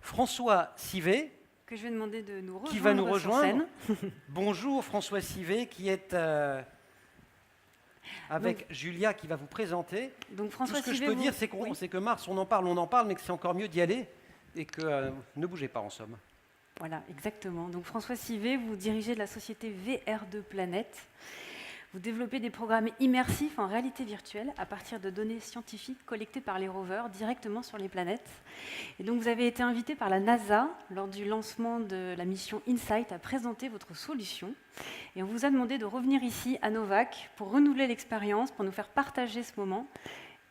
François Sivet, que je vais demander de nous rejoindre qui va nous sur rejoindre. scène. Bonjour François Sivet, qui est avec Julia, qui va vous présenter. Donc Tout François ce que je Sivet, peux dire, c'est oui. que Mars, on en parle, mais que c'est encore mieux d'y aller, et que ne bougez pas en somme. Voilà, exactement. Donc François Sivet, vous dirigez de la société VR2 Planète. Vous développez des programmes immersifs en réalité virtuelle à partir de données scientifiques collectées par les rovers directement sur les planètes. Et donc vous avez été invité par la NASA lors du lancement de la mission InSight à présenter votre solution. Et on vous a demandé de revenir ici à Novac pour renouveler l'expérience, pour nous faire partager ce moment.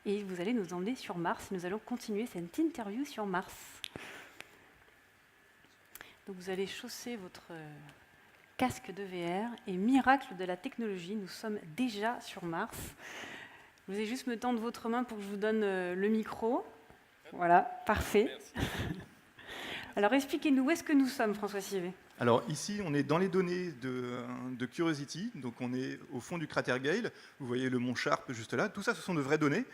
Et vous allez nous emmener sur Mars. Nous allons continuer cette interview sur Mars. Donc vous allez chausser votre casque de VR et miracle de la technologie, nous sommes déjà sur Mars. Vous allez juste me tendre votre main pour que je vous donne le micro. Voilà, parfait. Alors expliquez-nous, où est-ce que nous sommes, François Sivet? Alors ici, on est dans les données de Curiosity, donc on est au fond du cratère Gale. Vous voyez le mont Sharp juste là. Tout ça, ce sont de vraies données.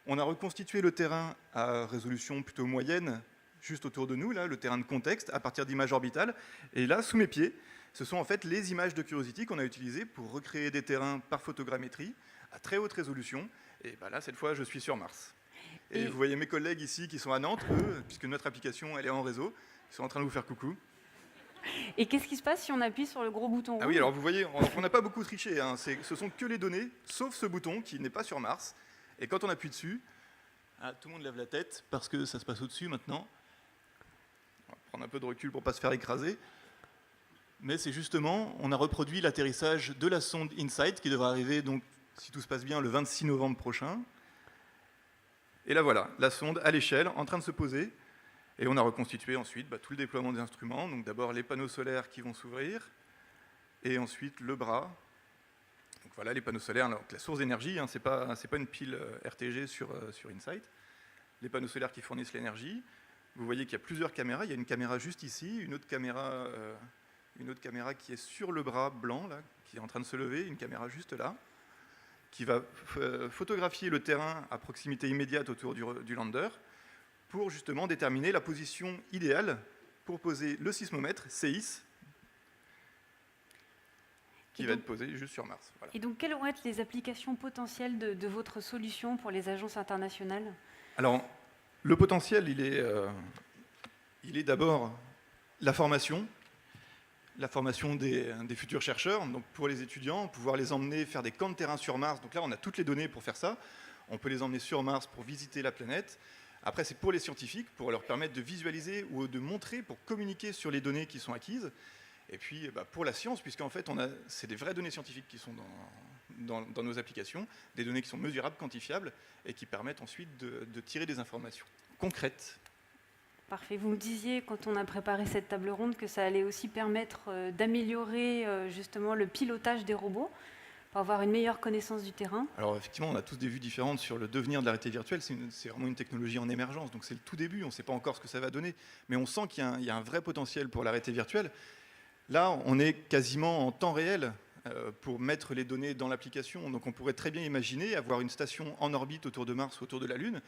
On a reconstitué le terrain à résolution plutôt moyenne, juste autour de nous, là, le terrain de contexte, à partir d'images orbitales. Et là, sous mes pieds, ce sont en fait les images de Curiosity qu'on a utilisées pour recréer des terrains par photogrammétrie à très haute résolution. Et ben là, cette fois, je suis sur Mars. Et vous voyez mes collègues ici qui sont à Nantes, eux, puisque notre application elle est en réseau, ils sont en train de vous faire coucou. Et qu'est-ce qui se passe si on appuie sur le gros bouton rouge? Ah oui, alors vous voyez, on n'a pas beaucoup triché, hein. Ce sont que les données, sauf ce bouton qui n'est pas sur Mars. Et quand on appuie dessus, tout le monde lève la tête, parce que ça se passe au-dessus maintenant. On va prendre un peu de recul pour ne pas se faire écraser. Mais c'est justement, on a reproduit l'atterrissage de la sonde InSight, qui devra arriver, donc, si tout se passe bien, le 26 novembre prochain. Et là voilà, la sonde à l'échelle, en train de se poser. Et on a reconstitué ensuite tout le déploiement des instruments. Donc d'abord les panneaux solaires qui vont s'ouvrir, et ensuite le bras. Donc voilà les panneaux solaires, alors, la source d'énergie, hein, c'est pas une pile RTG sur InSight. Les panneaux solaires qui fournissent l'énergie. Vous voyez qu'il y a plusieurs caméras. Il y a une caméra juste ici, une autre caméra qui est sur le bras blanc, là, qui est en train de se lever, une caméra juste là, qui va photographier le terrain à proximité immédiate autour du lander, pour justement déterminer la position idéale pour poser le sismomètre CEIS, qui va être posé juste sur Mars. Voilà. Et donc, quelles vont être les applications potentielles de votre solution pour les agences internationales? Alors, le potentiel, il est d'abord la formation des futurs chercheurs. Donc, pour les étudiants, pouvoir les emmener faire des camps de terrain sur Mars. Donc là, on a toutes les données pour faire ça. On peut les emmener sur Mars pour visiter la planète. Après, c'est pour les scientifiques, pour leur permettre de visualiser ou de montrer, pour communiquer sur les données qui sont acquises. Et puis, pour la science, puisqu'en fait, c'est des vraies données scientifiques qui sont dans nos applications, des données qui sont mesurables, quantifiables, et qui permettent ensuite de tirer des informations concrètes. Parfait. Vous me disiez, quand on a préparé cette table ronde, que ça allait aussi permettre d'améliorer justement le pilotage des robots, pour avoir une meilleure connaissance du terrain. Alors effectivement, on a tous des vues différentes sur le devenir de la réalité virtuelle. C'est vraiment une technologie en émergence, donc c'est le tout début, on ne sait pas encore ce que ça va donner. Mais on sent qu'il y a un vrai potentiel pour la réalité virtuelle. Là, on est quasiment en temps réel pour mettre les données dans l'application. Donc on pourrait très bien imaginer avoir une station en orbite autour de Mars, autour de la Lune,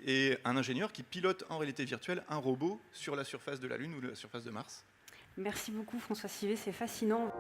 et un ingénieur qui pilote en réalité virtuelle un robot sur la surface de la Lune ou la surface de Mars. Merci beaucoup François Sivet, c'est fascinant.